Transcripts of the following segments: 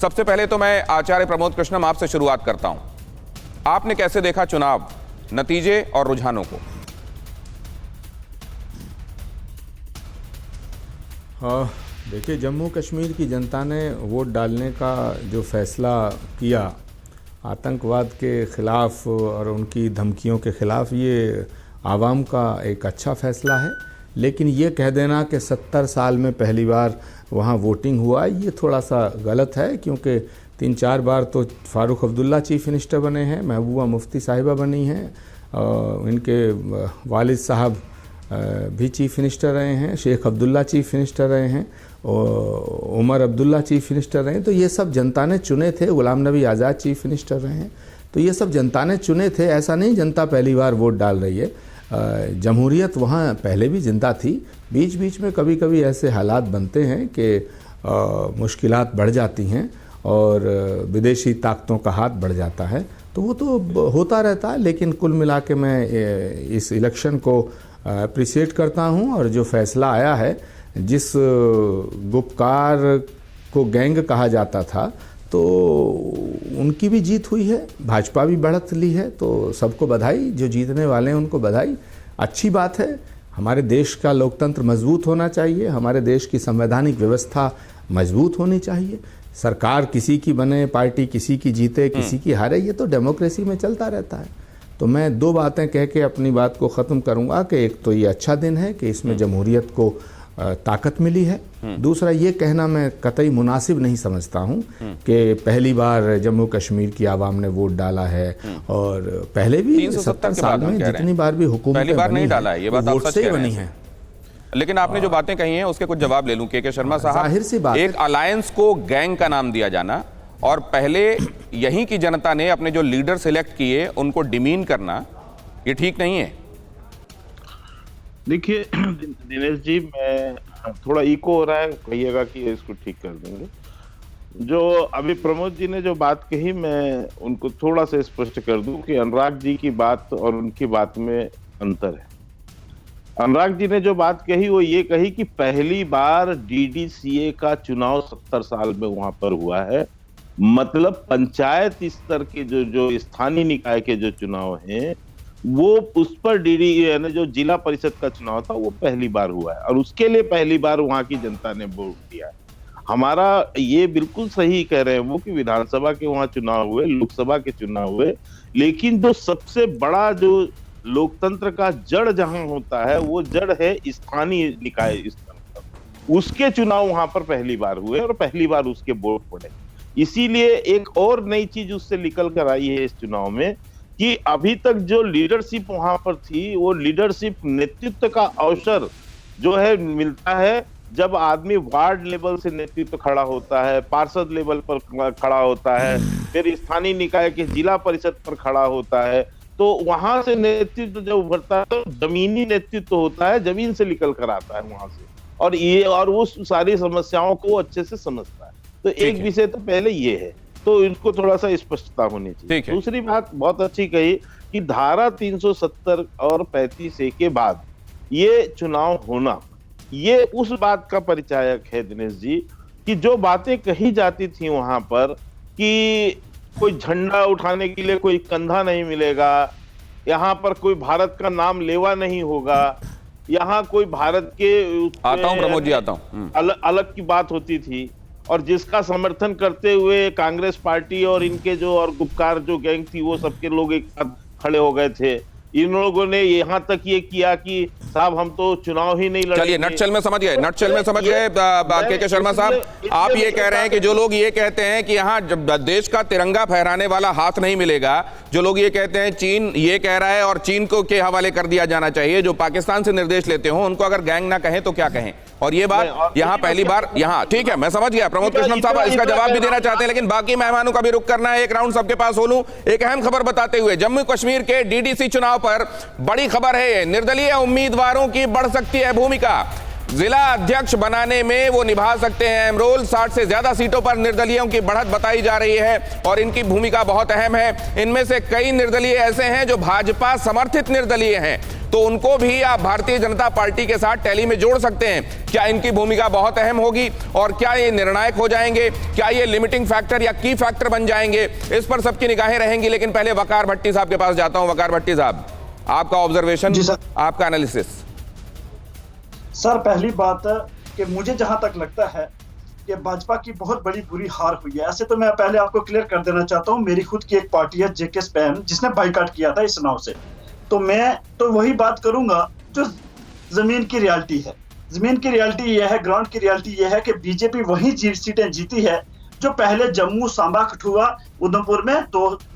सबसे पहले तो मैं आचार्य प्रमोद कृष्णम आपसे शुरुआत करता हूं। आपने कैसे देखा चुनाव, नतीजे और रुझानों को? देखिए, जम्मू कश्मीर की जनता ने वोट डालने का जो फैसला किया आतंकवाद के ख़िलाफ़ और उनकी धमकियों के ख़िलाफ़, ये आवाम का एक अच्छा फ़ैसला है। लेकिन ये कह देना कि 70 साल में पहली बार वहाँ वोटिंग हुआ, ये थोड़ा सा गलत है, क्योंकि 3-4 बार तो फ़ारूक अब्दुल्ला चीफ़ मिनिस्टर बने हैं, महबूबा मुफ्ती साहिबा बनी हैं, इनके वालिद साहब भी चीफ़ मिनिस्टर रहे हैं, शेख अब्दुल्ला चीफ़ मिनिस्टर रहे हैं, और उमर अब्दुल्ला चीफ़ मिनिस्टर रहे हैं। तो ये सब जनता ने चुने थे। गुलाम नबी आज़ाद चीफ़ मिनिस्टर रहे हैं। तो ये सब जनता ने चुने थे, ऐसा नहीं जनता पहली बार वोट डाल रही है। जमहूरियत वहाँ पहले भी जिंदा थी। बीच बीच में कभी कभी ऐसे हालात बनते हैं कि मुश्किलात बढ़ जाती हैं और विदेशी ताकतों का हाथ बढ़ जाता है, तो वो तो होता रहता है। लेकिन कुल मिला के मैं इस इलेक्शन को अप्रिशिएट करता हूँ, और जो फैसला आया है, जिस गुपकार को गैंग कहा जाता था, तो उनकी भी जीत हुई है, भाजपा भी बढ़त ली है, तो सबको बधाई। जो जीतने वाले हैं उनको बधाई। अच्छी बात है। हमारे देश का लोकतंत्र मजबूत होना चाहिए, हमारे देश की संवैधानिक व्यवस्था मजबूत होनी चाहिए। सरकार किसी की बने, पार्टी किसी की जीते, किसी की हारे, ये तो डेमोक्रेसी में चलता रहता है। तो मैं दो बातें कह के अपनी बात को ख़त्म करूँगा कि एक तो ये अच्छा दिन है कि इसमें जमहूरियत को ताकत मिली है। दूसरा, ये कहना मैं कतई मुनासिब नहीं समझता हूँ कि पहली बार जम्मू कश्मीर की आवाम ने वोट डाला है, और पहले भी 70 साल में जितनी बार भी हुकूमत पहली बार नहीं डाला है, ये बात वोट से बनी है। लेकिन आपने जो बातें कही हैं उसके कुछ जवाब ले लूं। के शर्मा साहब, जाहिर सी बात, एक अलायंस को गैंग का नाम दिया जाना और पहले यहीं की जनता ने अपने जो लीडर सिलेक्ट किए उनको डिमीन करना, ये ठीक नहीं है। देखिए दिनेश जी, मैं थोड़ा इको हो रहा है, कहिएगा कि इसको ठीक कर देंगे। जो अभी प्रमोद जी ने जो बात कही, मैं उनको थोड़ा सा स्पष्ट कर दूं कि अनुराग जी की बात और उनकी बात में अंतर है। अनुराग जी ने जो बात कही वो ये कही कि पहली बार डीडीसीए का चुनाव 70 साल में वहां पर हुआ है। मतलब पंचायत स्तर के जो स्थानीय निकाय के जो चुनाव हैं, वो उस पर यानी जो जिला परिषद का चुनाव था वो पहली बार हुआ है, और उसके लिए पहली बार वहां की जनता ने वोट दिया है। हमारा ये बिल्कुल सही कह रहे हैं वो कि विधानसभा के वहां चुनाव हुए, लोकसभा के चुनाव हुए, लेकिन जो सबसे बड़ा जो लोकतंत्र का जड़ जहां होता है, वो जड़ है स्थानीय निकाय स्तर पर। उसके चुनाव वहां पर पहली बार हुए और पहली बार उसके वोट पड़े। इसीलिए एक और नई चीज उससे निकल कर आई है इस चुनाव में कि अभी तक जो लीडरशिप वहां पर थी, वो लीडरशिप नेतृत्व का अवसर जो है मिलता है जब आदमी वार्ड लेवल से नेतृत्व खड़ा होता है, पार्षद लेवल पर खड़ा होता है, फिर स्थानीय निकाय के जिला परिषद पर खड़ा होता है। तो वहां से नेतृत्व जब उभरता है तो जमीनी नेतृत्व होता है, जमीन से निकल कर आता है वहां से, और वो सारी समस्याओं को अच्छे से समझता है। तो एक विषय तो पहले ये है, तो इनको थोड़ा सा स्पष्टता होनी चाहिए। दूसरी बात बहुत अच्छी कही कि धारा 370 और 35A के बाद ये चुनाव होना, ये उस बात का परिचायक है दिनेश जी कि जो बातें कही जाती थी वहां पर कि कोई झंडा उठाने के लिए कोई कंधा नहीं मिलेगा, यहाँ पर कोई भारत का नाम लेवा नहीं होगा, यहाँ कोई भारत के आता हूं प्रमोद जी, आता हूं, अलग की बात होती थी, और जिसका समर्थन करते हुए कांग्रेस पार्टी और इनके जो और गुपकार जो गैंग थी वो सबके लोग एक साथ खड़े हो गए थे। इन लोगों ने यहाँ तक ये किया कि साहब हम तो चुनाव ही नहीं लड़ेंगे। चलिए नटशेल में समझ गए, नटशेल में समझ गए। के शर्मा साहब, आप ये कह रहे हैं कि जो लोग ये कहते हैं कि यहाँ देश का तिरंगा फहराने वाला हाथ नहीं मिलेगा, जो लोग ये कहते हैं चीन ये कह रहा है और चीन को के हवाले कर दिया जाना चाहिए, जो पाकिस्तान से निर्देश लेते हो उनको अगर गैंग ना कहें तो क्या कहें? और ये बात यहाँ पहली बार, यहाँ ठीक है, मैं समझ गया। प्रमोद कृष्णम साहब इसका जवाब भी देना चाहते हैं, लेकिन बाकी मेहमानों का भी रुख करना है। एक राउंड सबके पास हो लूं। एक अहम खबर बताते हुए, जम्मू कश्मीर के डीडीसी चुनाव पर बड़ी खबर है। निर्दलीय उम्मीदवारों की बढ़ सकती है भूमिका। जिला अध्यक्ष बनाने में वो निभा सकते हैं अहम रोल। 60 से ज्यादा सीटों पर निर्दलीयों की बढ़त बताई जा रही है और इनकी भूमिका बहुत अहम है। इनमें से कई निर्दलीय ऐसे हैं जो भाजपा समर्थित निर्दलीय हैं। तो उनको भी आप भारतीय जनता पार्टी के साथ टैली में जोड़ सकते हैं। क्या इनकी भूमिका बहुत अहम होगी और क्या ये निर्णायक हो जाएंगे, क्या ये लिमिटिंग फैक्टर या की फैक्टर बन जाएंगे, इस पर सबकी निगाहें रहेंगी। लेकिन पहले वकार भट्टी साहब के पास जाता हूं। वकार भट्टी साहब, आपका ऑब्जर्वेशन, आपका एनालिसिस। सर, पहली बात कि मुझे जहां तक लगता है कि भाजपा की बहुत बड़ी बुरी हार हुई है। ऐसे तो मैं पहले आपको क्लियर कर देना चाहता हूं, मेरी खुद की एक पार्टी है जेके स्पैम, जिसने बाइकआउट किया था इस चुनाव से। तो मैं तो वही बात करूंगा जो जमीन की रियलिटी है। जमीन की रियलिटी यह है, ग्राउंड की रियलिटी यह है कि बीजेपी वही सीटें जीती है जो पहले जम्मू, सांबा, कठुआ, उधमपुर में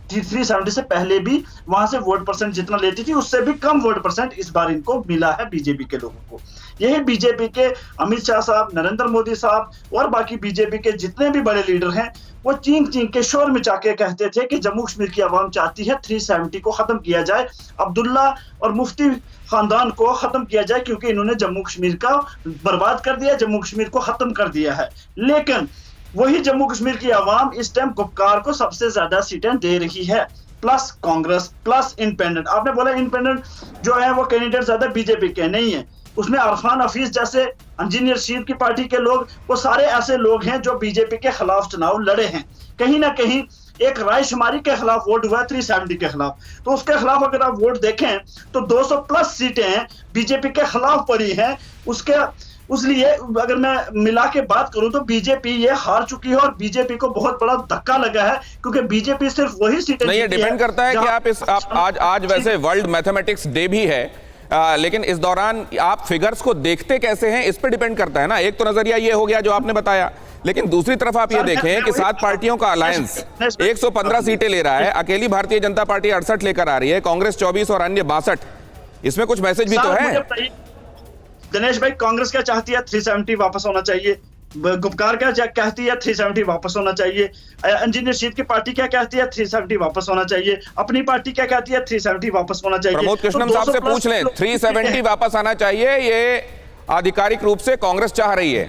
370 से पहले भी वहां से वोट परसेंट जितना लेती थी उससे भी कम वोट परसेंट इस बार इनको मिला है बीजेपी के लोगों को। यही बीजेपी के अमित शाह साहब, नरेंद्र मोदी साहब और बाकी बीजेपी के जितने भी बड़े लीडर हैं वो चींक चींक के शोर मचा के कहते थे कि जम्मू कश्मीर की आवाम चाहती है 370 को खत्म किया जाए, अब्दुल्ला और मुफ्ती खानदान को खत्म किया जाए, क्योंकि इन्होंने जम्मू कश्मीर का बर्बाद कर दिया, जम्मू कश्मीर को खत्म कर दिया है। लेकिन वही जम्मू कश्मीर की आवाम इस टाइम गुपकार को सबसे ज्यादा सीटें दे रही है, प्लस कांग्रेस प्लस इंडिपेंडेंट। आपने बोला इंडिपेंडेंट जो है वो कैंडिडेट ज्यादा बीजेपी के नहीं है, उसमें अरफान हफीज जैसे इंजीनियर रशीद की पार्टी के लोग, वो सारे ऐसे लोग हैं जो बीजेपी के खिलाफ चुनाव लड़े हैं। कहीं ना कहीं एक राय शुमारी के खिलाफ वोट हुआ है 370 के खिलाफ, तो उसके खिलाफ अगर आप वोट देखें तो 200 प्लस सीटें बीजेपी के खिलाफ पड़ी हैं। उसलिए अगर मैं मिला के बात करूं तो बीजेपी ये हार चुकी है और बीजेपी को बहुत बड़ा धक्का लगा है, क्योंकि बीजेपी सिर्फ वही सीटें नहीं, ये डिपेंड करता है कि आप आज वैसे वर्ल्ड मैथमेटिक्स डे भी है, लेकिन इस दौरान आप फिगर्स को देखते कैसे हैं इस पर डिपेंड करता है ना। एक तो नजरिया ये हो गया जो आपने बताया, लेकिन दूसरी तरफ आप ये देखें कि 7 पार्टियों का अलायंस 115 सीटें ले रहा है, अकेली भारतीय जनता पार्टी 68 लेकर आ रही है, कांग्रेस 24 और अन्य 62। इसमें कुछ मैसेज भी तो है। दिनेश भाई, कांग्रेस क्या चाहती है? 370 वापस होना चाहिए। गुपकार क्या कहती है? 370 वापस होना चाहिए। इंजीनियर रशीद की पार्टी क्या कहती है? 370 वापस होना चाहिए। अपनी पार्टी क्या कहती है? 370 वापस होना चाहिए। प्रमोद कृष्णम साहब से पूछ लें, 370 वापस आना चाहिए, ये आधिकारिक रूप से कांग्रेस चाह रही है।